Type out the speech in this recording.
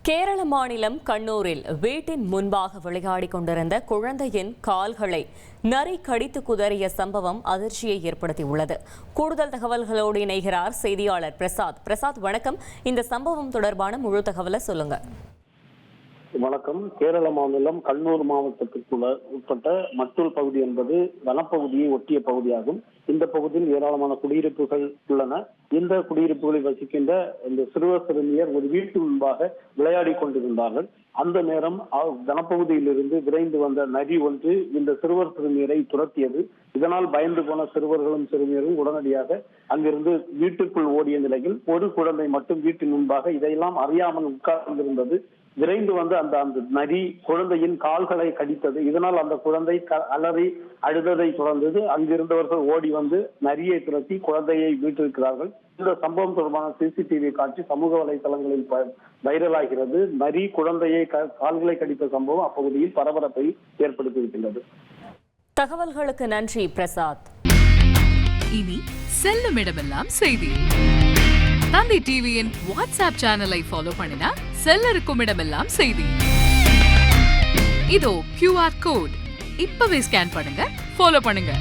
கேரள மாநிலம் கண்ணூரில் வீட்டின் முன்பாக விளையாடிக் கொண்டிருந்த குழந்தையின் கால்களை நரி கடித்து குதறிய சம்பவம் அதிர்ச்சியை ஏற்படுத்தியுள்ளது. கூடுதல் தகவல்களோடு இணைகிறார் செய்தியாளர் பிரசாத். வணக்கம். இந்த சம்பவம் தொடர்பான முழு தகவலை சொல்லுங்க. வணக்கம். கேரள மாநிலம் கண்ணூர் மாவட்டத்திற்கு உட்பட்ட மட்டூல் பகுதி என்பது வனப்பகுதியை ஒட்டிய பகுதியாகும். இந்த பகுதியில் ஏராளமான குடியிருப்புகள் உள்ளன. இந்த குடியிருப்புகளில் வசிக்கின்ற இந்த சிறுவர் சிறுமியர் ஒரு வீட்டு முன்பாக விளையாடி கொண்டிருந்தார்கள். அந்த நேரம் வனப்பகுதியில் இருந்து விரைந்து வந்த நரி ஒன்று இந்த சிறுவர் சிறுமியரை துரத்தியது. இதனால் பயந்து போன சிறுவர்களும் சிறுமியரும் உடனடியாக அங்கிருந்து வீட்டுக்குள் ஓடிய நிலையில் ஒரு குழந்தை மட்டும் வீட்டின் முன்பாக இதையெல்லாம் அறியாமல் உட்கார்ந்திருந்தது. விரைந்து வந்து அந்த நரி குழந்தையின் கால்களை கடித்தது. இதனால் அந்த குழந்தை அலறி அழுததை தொடர்ந்தது. அங்கிருந்தவர்கள் ஓடி வந்து நரியை துரத்தி குழந்தையை மீட்டிருக்கிறார்கள். இந்த சம்பவம் தொடர்பான சிசிடிவி காட்சி சமூக வலைதளங்களில் வைரலாகிறது. நரி குழந்தையை கால்களை கடித்த சம்பவம் அப்பகுதியில் பரபரப்பை ஏற்படுத்தியிருக்கிறது. தகவல்களுக்கு நன்றி பிரசாத். இனி செல்லும் இடமெல்லாம் செய்தி. தந்தி டிவியின் வாட்ஸ்அப் சேனலை ஃபாலோ பண்ணினா செல்ல இருக்கும் இடமெல்லாம் செய்தி. இதோ QR கோட் இப்பவே ஸ்கேன் பண்ணுங்க, ஃபாலோ பண்ணுங்க.